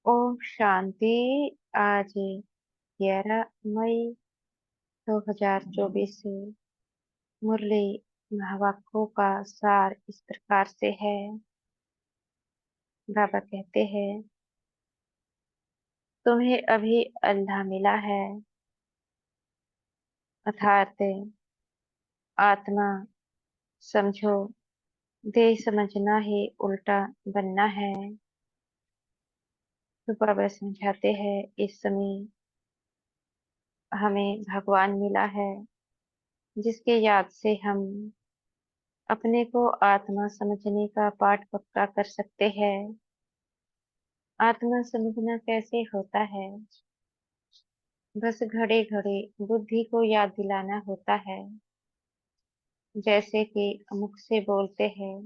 ओम शांति। आज 11 मई 2024 से मुरली महावाक्यों का सार इस प्रकार से है। बाबा कहते हैं, तुम्हें अभी अल्लाह मिला है, अर्थात आत्मा समझो। देह समझना ही उल्टा बनना है। तो बाबा समझाते हैं, इस समय हमें भगवान मिला है, जिसके याद से हम अपने को आत्मा समझने का पाठ पक्का कर सकते हैं। आत्मा समझना कैसे होता है? बस घड़े घड़े बुद्धि को याद दिलाना होता है। जैसे कि मुख से बोलते हैं,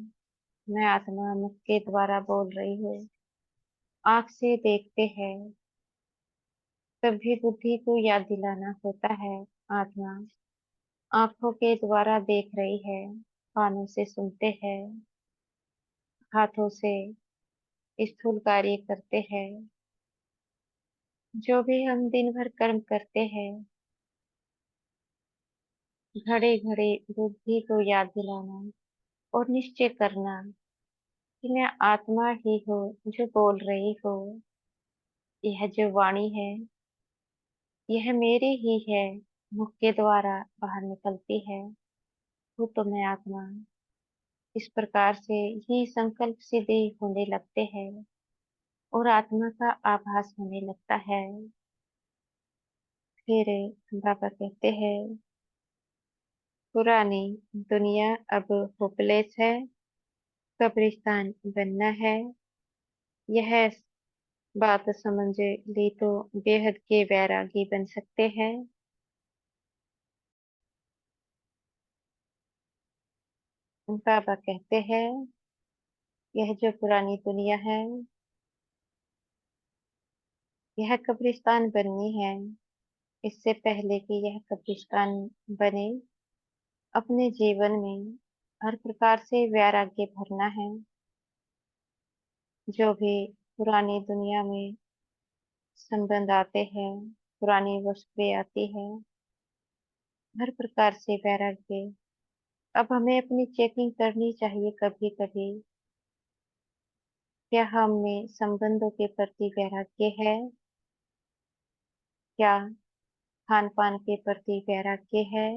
मैं आत्मा मुख के द्वारा बोल रही हूँ। आंख से देखते हैं, तब भी बुद्धि को याद दिलाना होता है, आत्मा आंखों के द्वारा देख रही है, कानों से सुनते हैं, हाथों से स्थूल कार्य करते हैं। जो भी हम दिन भर कर्म करते हैं, घड़े घड़े बुद्धि को याद दिलाना और निश्चय करना कि मैं आत्मा ही हूँ जो बोल रही हूँ। यह जो वाणी है, यह मेरी ही है, मुख के द्वारा बाहर निकलती है। हूँ तो मैं आत्मा। इस प्रकार से ये संकल्प सिद्धि होने लगते हैं और आत्मा का आभास होने लगता है। फिर बाबा कहते हैं, पुरानी दुनिया अब होपलेस है, कब्रिस्तान बनना है। यह बात समझ ली तो बेहद के वैरागी बन सकते हैं। बाबा कहते हैं, यह जो पुरानी दुनिया है, यह कब्रिस्तान बननी है। इससे पहले कि यह कब्रिस्तान बने, अपने जीवन में हर प्रकार से वैराग्य भरना है। जो भी पुरानी दुनिया में संबंध आते हैं, पुरानी वस्तुएं आती है, हर प्रकार से वैराग्य। अब हमें अपनी चेकिंग करनी चाहिए कभी कभी। क्या हमें संबंधों के प्रति वैराग्य है? क्या खान पान के प्रति वैराग्य है?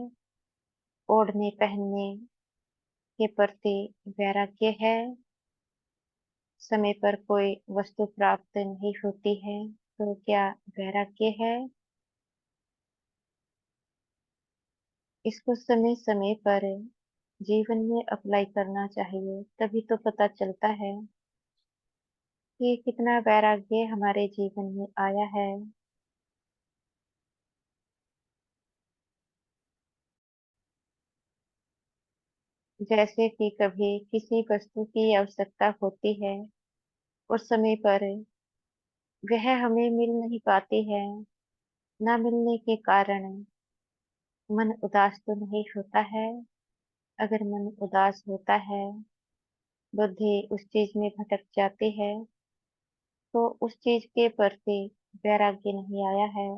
ओढ़ने पहनने के प्रति वैराग्य है? समय पर कोई वस्तु प्राप्त नहीं होती है तो क्या वैराग्य है? इसको समय समय पर जीवन में अप्लाई करना चाहिए, तभी तो पता चलता है कि कितना वैराग्य हमारे जीवन में आया है। जैसे कि कभी किसी वस्तु की आवश्यकता होती है और समय पर वह हमें मिल नहीं पाती है। न मिलने के कारण मन उदास तो नहीं होता है। अगर मन उदास होता है, बुद्धि उस चीज में भटक जाती है, तो उस चीज के प्रति वैराग्य नहीं आया है।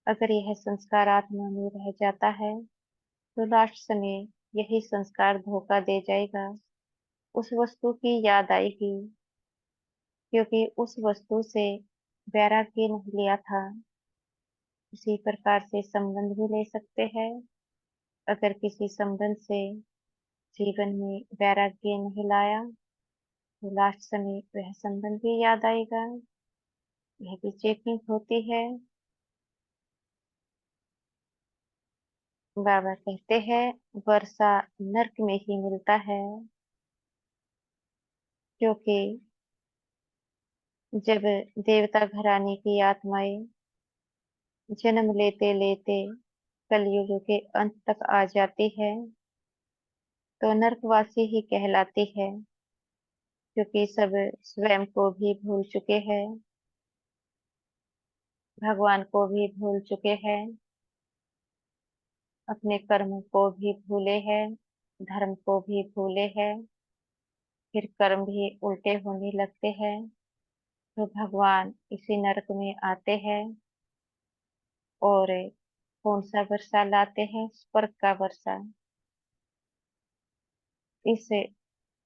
अगर यह संस्कार आत्मा में रह जाता है, तो लास्ट समय यही संस्कार धोखा दे जाएगा। उस वस्तु की याद आएगी, क्योंकि उस वस्तु से वैराग्य नहीं लिया था। इसी प्रकार से संबंध भी ले सकते हैं। अगर किसी संबंध से जीवन में वैराग्य नहीं लाया, तो लास्ट समय वह संबंध भी याद आएगा। यह भी चेकिंग होती है। बाबा कहते हैं, वर्षा नर्क में ही मिलता है, क्योंकि जब देवता घराने की आत्माएं जन्म लेते लेते कलयुग के अंत तक आ जाती है, तो नर्कवासी ही कहलाती है, क्योंकि सब स्वयं को भी भूल चुके हैं, भगवान को भी भूल चुके हैं, अपने कर्म को भी भूले हैं, धर्म को भी भूले हैं। फिर कर्म भी उल्टे होने लगते हैं। तो भगवान इसी नरक में आते हैं और कौन सा वर्षा लाते हैं? स्वर्ग का वर्षा। इस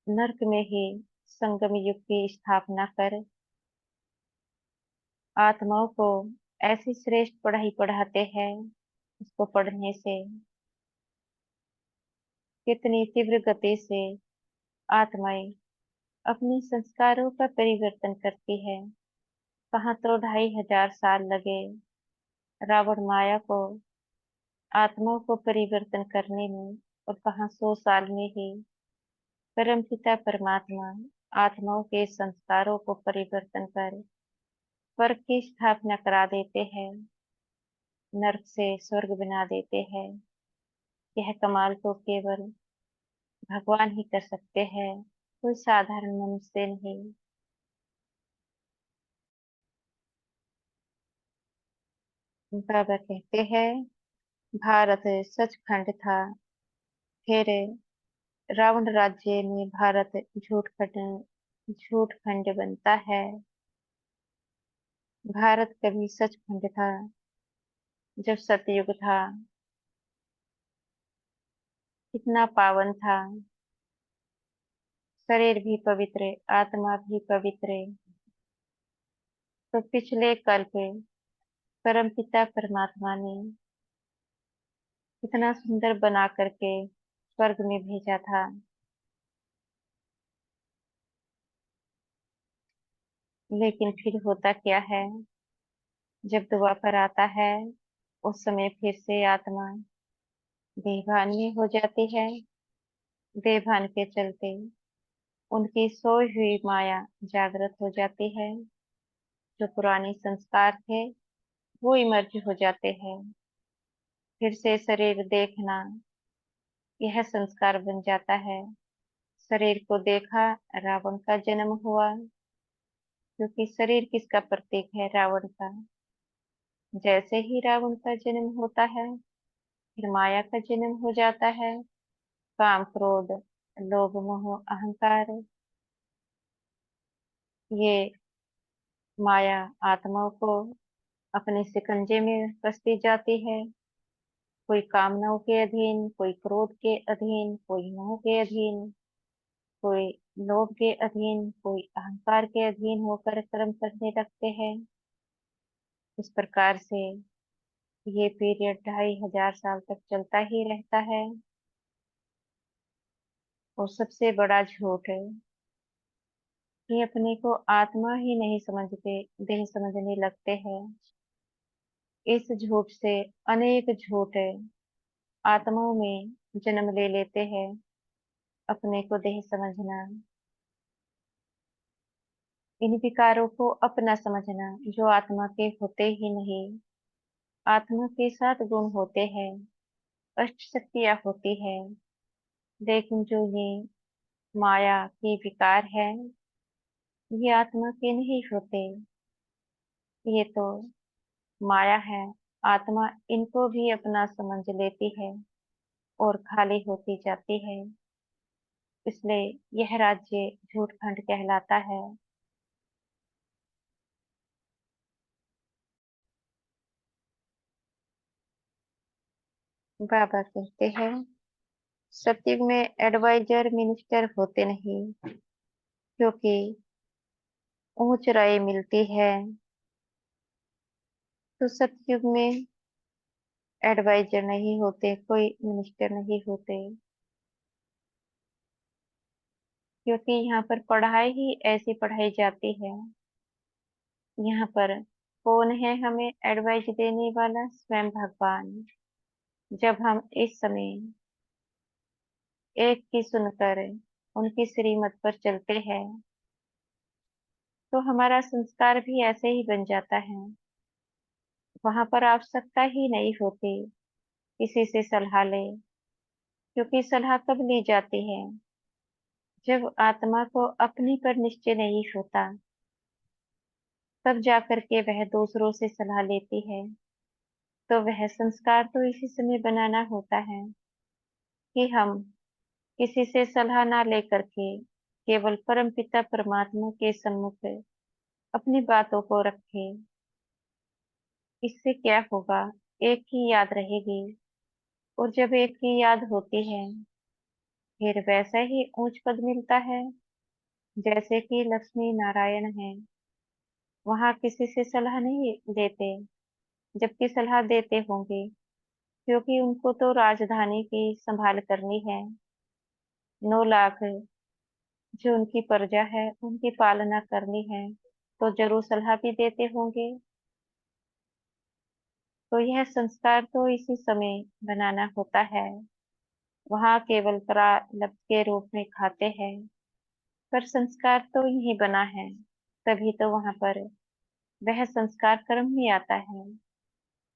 नरक में ही संगम युग की स्थापना कर आत्माओं को ऐसी श्रेष्ठ पढ़ाई पढ़ाते हैं। उसको पढ़ने से कितनी तीव्र गति से आत्माएं अपने संस्कारों का परिवर्तन करती है। कहाँ तो 2500 साल लगे रावण माया को आत्माओं को परिवर्तन करने में, और कहाँ 100 साल में ही परमपिता परमात्मा आत्माओं के संस्कारों को परिवर्तन कर स्वर्ग की स्थापना करा देते हैं, नरक से स्वर्ग बना देते हैं। यह कमाल तो केवल भगवान ही कर सकते हैं, कोई साधारण मनुष्य नहीं। बाबा कहते हैं, भारत सचखंड था, फिर रावण राज्य में भारत झूठ खंड बनता है। भारत कभी सचखंड था जब सतयुग था, कितना पावन था। शरीर भी पवित्र, आत्मा भी पवित्र। तो पिछले कल्प परमपिता परमात्मा ने कितना सुंदर बना करके स्वर्ग में भेजा था। लेकिन फिर होता क्या है, जब द्वापर आता है उस समय फिर से आत्मा बेभान में हो जाती है। बेभान के चलते उनकी सोई हुई माया जागृत हो जाती है। जो पुराने संस्कार थे वो इमर्ज हो जाते हैं। फिर से शरीर देखना यह संस्कार बन जाता है। शरीर को देखा, रावण का जन्म हुआ, क्योंकि शरीर किसका प्रतीक है? रावण का। जैसे ही रावण का जन्म होता है फिर माया का जन्म हो जाता है। काम, क्रोध, लोभ, मोह, अहंकार, ये माया आत्माओं को अपने शिकंजे में कसती जाती है। कोई कामनाओं के अधीन, कोई क्रोध के अधीन, कोई मोह के अधीन, कोई लोभ के अधीन, कोई अहंकार के अधीन होकर कर्म करने लगते हैं। इस प्रकार से ये पीरियड 2500 साल तक चलता ही रहता है। और सबसे बड़ा झूठ है कि अपने को आत्मा ही नहीं समझते, देह समझने लगते हैं। इस झूठ से अनेक झूठ आत्माओं में जन्म ले लेते हैं। अपने को देह समझना, इन विकारों को अपना समझना जो आत्मा के होते ही नहीं। आत्मा के 7 गुण होते हैं, अष्ट शक्तियां होती है, लेकिन जो ये माया के विकार है ये आत्मा के नहीं होते। ये तो माया है। आत्मा इनको भी अपना समझ लेती है और खाली होती जाती है। इसलिए यह राज्य झूठ खंड कहलाता है। बाबा कहते हैं, सतयुग में एडवाइजर मिनिस्टर होते नहीं, क्योंकि ऊंच राय मिलती है। तो सतयुग में एडवाइजर नहीं होते, कोई मिनिस्टर नहीं होते, क्योंकि यहाँ पर पढ़ाई ही ऐसी पढ़ाई जाती है। यहाँ पर कौन है हमें एडवाइस देने वाला? स्वयं भगवान। जब हम इस समय एक की सुनकर उनकी श्रीमत पर चलते हैं तो हमारा संस्कार भी ऐसे ही बन जाता है। वहां पर आवश्यकता ही नहीं होती किसी से सलाह ले, क्योंकि सलाह कब ली जाती है? जब आत्मा को अपने पर निश्चय नहीं होता, तब जाकर के वह दूसरों से सलाह लेती है। तो वह संस्कार तो इसी समय बनाना होता है कि हम किसी से सलाह ना लेकर के केवल परमपिता परमात्मा के सम्मुख अपनी बातों को रखे। इससे क्या होगा, एक की याद रहेगी, और जब एक की याद होती है, फिर वैसा ही ऊंच पद मिलता है। जैसे कि लक्ष्मी नारायण है, वहां किसी से सलाह नहीं लेते, जबकि सलाह देते होंगे, क्योंकि उनको तो राजधानी की संभाल करनी है। 9 लाख जो उनकी प्रजा है उनकी पालना करनी है, तो जरूर सलाह भी देते होंगे। तो यह संस्कार तो इसी समय बनाना होता है। वहाँ केवल प्रारब्ध के रूप में खाते हैं, पर संस्कार तो यही बना है, तभी तो वहां पर वह संस्कार कर्म में आता है।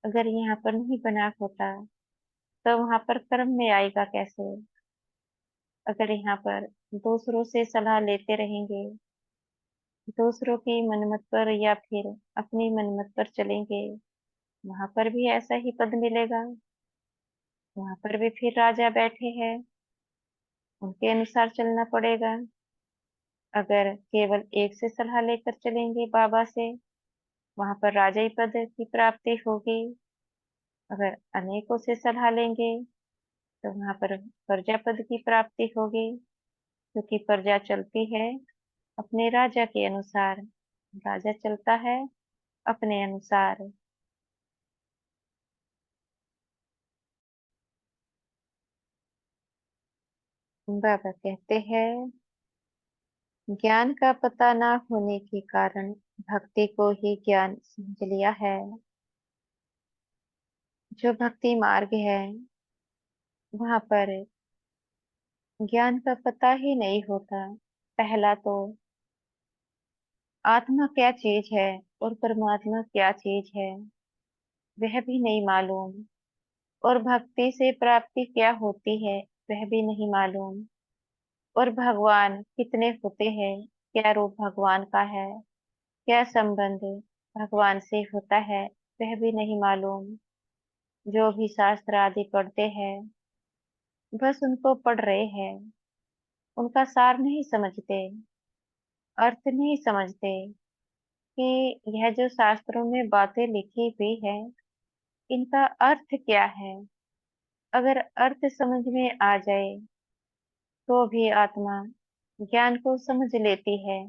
अगर यहाँ पर नहीं बना होता, तो वहां पर कर्म में आएगा कैसे? अगर यहाँ पर दूसरों से सलाह लेते रहेंगे, दूसरों की मनमत पर या फिर अपनी मनमत पर चलेंगे, वहां पर भी ऐसा ही पद मिलेगा। वहां पर भी फिर राजा बैठे हैं, उनके अनुसार चलना पड़ेगा। अगर केवल एक से सलाह लेकर चलेंगे बाबा से, वहां पर राजाई पद की प्राप्ति होगी। अगर अनेकों से सलाह लेंगे, तो वहां पर प्रजा पद की प्राप्ति होगी, क्योंकि प्रजा चलती है अपने राजा के अनुसार, राजा चलता है अपने अनुसार। बाबा कहते हैं, ज्ञान का पता ना होने के कारण भक्ति को ही ज्ञान समझ लिया है। जो भक्ति मार्ग है, वहां पर ज्ञान का पता ही नहीं होता। पहला तो आत्मा क्या चीज है और परमात्मा क्या चीज है, वह भी नहीं मालूम। और भक्ति से प्राप्ति क्या होती है, वह भी नहीं मालूम। और भगवान कितने होते हैं, क्या रूप भगवान का है, क्या संबंध भगवान से होता है, वह भी नहीं मालूम। जो भी शास्त्र आदि पढ़ते हैं, बस उनको पढ़ रहे हैं, उनका सार नहीं समझते, अर्थ नहीं समझते कि यह जो शास्त्रों में बातें लिखी हुई है, इनका अर्थ क्या है। अगर अर्थ समझ में आ जाए, तो भी आत्मा ज्ञान को समझ लेती है।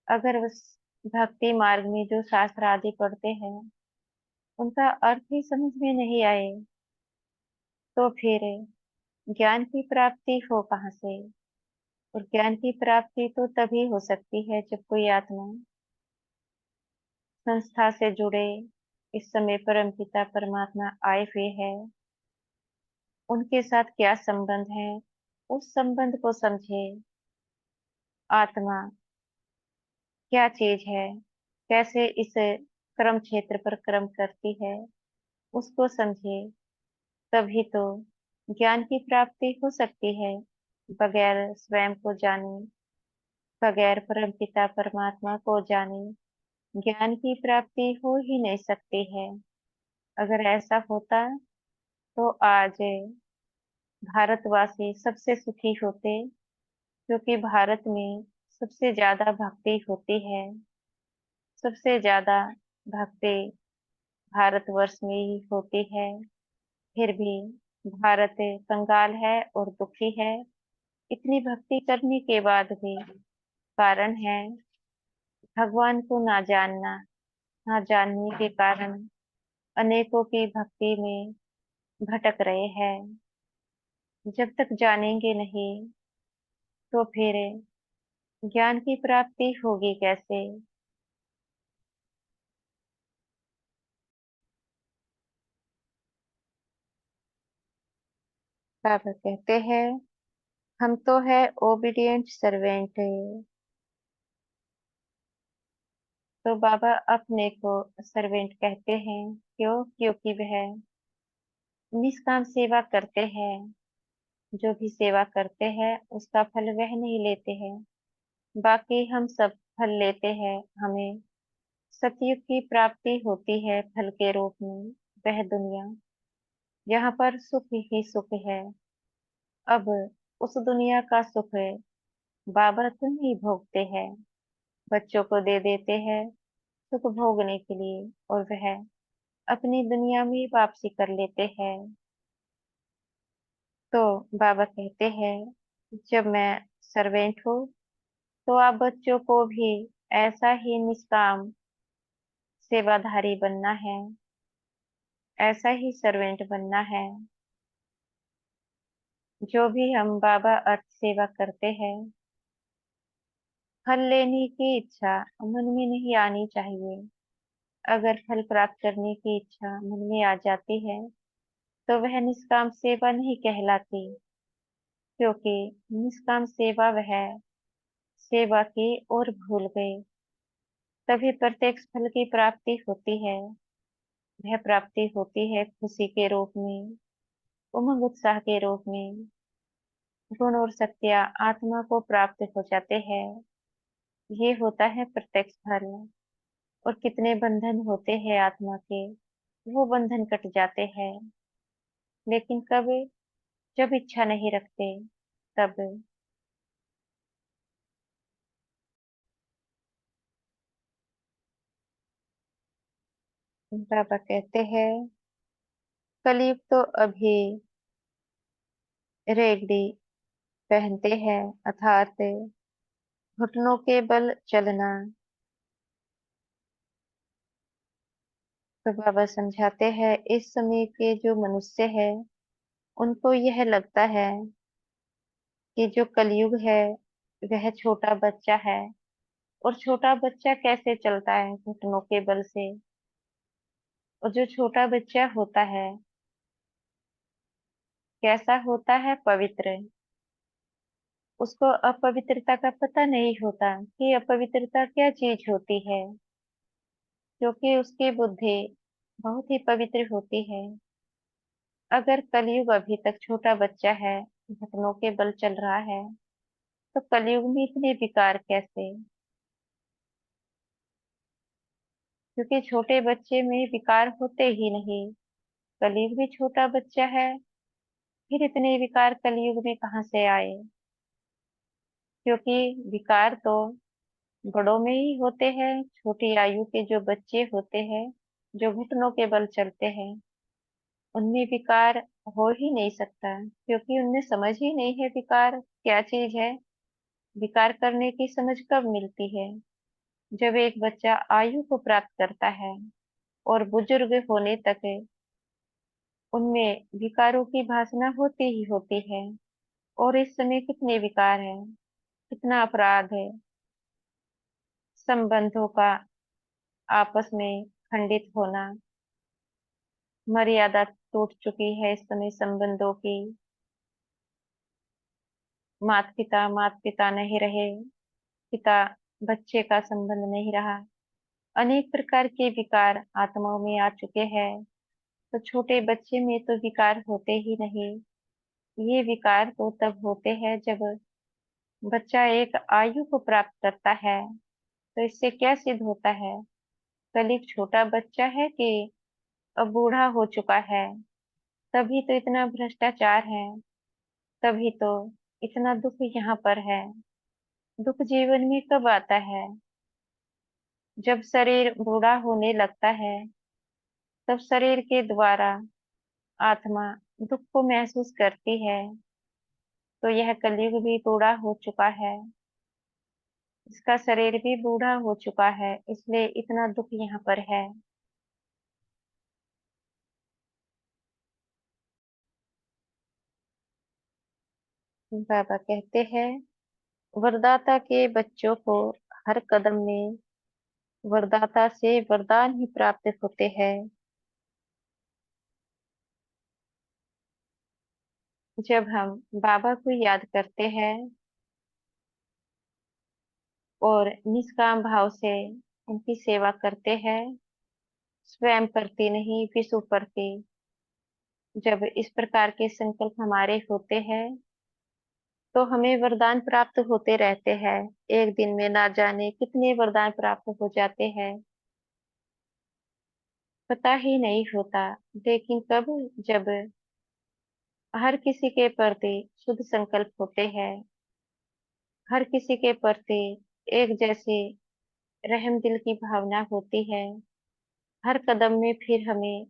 अगर उस भक्ति मार्ग में जो शास्त्र आदि पढ़ते हैं, उनका अर्थ ही समझ में नहीं आए, तो फिर ज्ञान की प्राप्ति हो कहाँ से? और ज्ञान की प्राप्ति तो तभी हो सकती है जब कोई आत्मा संस्था से जुड़े। इस समय परम पिता परमात्मा आए हुए हैं, उनके साथ क्या संबंध है, उस संबंध को समझे। आत्मा क्या चीज है, कैसे इस कर्म क्षेत्र पर कर्म करती है, उसको समझे। तभी तो ज्ञान की प्राप्ति हो सकती है। बगैर स्वयं को जाने, बगैर परम पिता परमात्मा को जाने, ज्ञान की प्राप्ति हो ही नहीं सकती है। अगर ऐसा होता, तो आज भारतवासी सबसे सुखी होते, क्योंकि भारत में सबसे ज्यादा भक्ति होती है। सबसे ज्यादा भक्ति भारतवर्ष में ही होती है। फिर भी भारत कंगाल है और दुखी है। इतनी भक्ति करने के बाद भी कारण है भगवान को ना जानना। ना जानने के कारण अनेकों की भक्ति में भटक रहे हैं। जब तक जानेंगे नहीं, तो फिर ज्ञान की प्राप्ति होगी कैसे? बाबा कहते हैं, हम तो है ओबीडिएंट सर्वेंट। तो बाबा अपने को सर्वेंट कहते हैं, क्यों? क्योंकि वह निष्काम सेवा करते हैं। जो भी सेवा करते हैं उसका फल वह नहीं लेते हैं, बाकी हम सब फल लेते हैं। हमें सतयुग की प्राप्ति होती है फल के रूप में, वह दुनिया यहाँ पर सुख ही सुख है। अब उस दुनिया का सुख बाबा तुम ही भोगते हैं। बच्चों को दे देते हैं सुख भोगने के लिए, और वह अपनी दुनिया में वापसी कर लेते हैं। तो बाबा कहते हैं, जब मैं सर्वेंट हूँ, तो आप बच्चों को भी ऐसा ही निष्काम सेवाधारी बनना है, ऐसा ही सर्वेंट बनना है। जो भी हम बाबा अर्थ सेवा करते हैं, फल लेने की इच्छा मन में नहीं आनी चाहिए। अगर फल प्राप्त करने की इच्छा मन में आ जाती है, तो वह निष्काम सेवा नहीं कहलाती, क्योंकि निष्काम सेवा वह सेवा की ओर भूल गए। तभी प्रत्यक्ष फल की प्राप्ति होती है। वह प्राप्ति होती है खुशी के रूप में, उमंग उत्साह के रूप में। गुण और शक्तियाँ आत्मा को प्राप्त हो जाते हैं। ये होता है प्रत्यक्ष फल। और कितने बंधन होते हैं आत्मा के, वो बंधन कट जाते हैं। लेकिन कब? जब इच्छा नहीं रखते, तब। बाबा कहते हैं, कलयुग तो अभी रेगड़ी पहनते हैं, अर्थात घुटनों के बल चलना। तो बाबा समझाते हैं, इस समय के जो मनुष्य है, उनको यह लगता है कि जो कलयुग है वह छोटा बच्चा है। और छोटा बच्चा कैसे चलता है? घुटनों के बल से। और जो छोटा बच्चा होता है, कैसा होता है? पवित्र। उसको अपवित्रता का पता नहीं होता कि अपवित्रता क्या चीज होती है, क्योंकि उसकी बुद्धि बहुत ही पवित्र होती है। अगर कलयुग अभी तक छोटा बच्चा है, घुटनों के बल चल रहा है, तो कलयुग में इतने विकार कैसे? क्योंकि छोटे बच्चे में विकार होते ही नहीं। कलयुग भी छोटा बच्चा है, फिर इतने विकार कलयुग में कहाँ से आए? क्योंकि विकार तो बड़ों में ही होते हैं। छोटी आयु के जो बच्चे होते हैं, जो घुटनों के बल चलते हैं, उनमें विकार हो ही नहीं सकता, क्योंकि उनमें समझ ही नहीं है विकार क्या चीज है। विकार करने की समझ कब मिलती है? जब एक बच्चा आयु को प्राप्त करता है और बुजुर्ग होने तक उनमें विकारों की भासना होती ही होती है। और इस समय कितने विकार हैं, कितना अपराध है। संबंधों का आपस में खंडित होना, मर्यादा टूट चुकी है इस समय संबंधों की। माता पिता नहीं रहे, पिता बच्चे का संबंध नहीं रहा। अनेक प्रकार के विकार आत्माओं में आ चुके हैं। तो छोटे बच्चे में तो विकार होते ही नहीं। ये विकार तो तब होते हैं जब बच्चा एक आयु को प्राप्त करता है। तो इससे क्या सिद्ध होता है? कल छोटा बच्चा है कि अब बूढ़ा हो चुका है? तभी तो इतना भ्रष्टाचार है, तभी तो इतना दुख यहाँ पर है। दुख जीवन में कब आता है? जब शरीर बूढ़ा होने लगता है, तब शरीर के द्वारा आत्मा दुख को महसूस करती है। तो यह कलयुग भी बूढ़ा हो चुका है, इसका शरीर भी बूढ़ा हो चुका है, इसलिए इतना दुख यहाँ पर है। बाबा कहते हैं, वरदाता के बच्चों को हर कदम में वरदाता से वरदान ही प्राप्त होते हैं। जब हम बाबा को याद करते हैं और निष्काम भाव से उनकी सेवा करते हैं, स्वयं करते नहीं विश्व करते, जब इस प्रकार के संकल्प हमारे होते हैं, तो हमें वरदान प्राप्त होते रहते हैं। एक दिन में ना जाने कितने वरदान प्राप्त हो जाते हैं, पता ही नहीं होता। लेकिन कब? जब हर किसी के प्रति शुद्ध संकल्प होते हैं, हर किसी के प्रति एक जैसे रहम दिल की भावना होती है। हर कदम में फिर हमें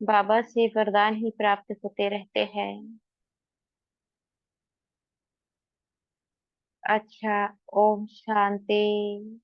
बाबा से वरदान ही प्राप्त होते रहते हैं। अच्छा। ओम शांति।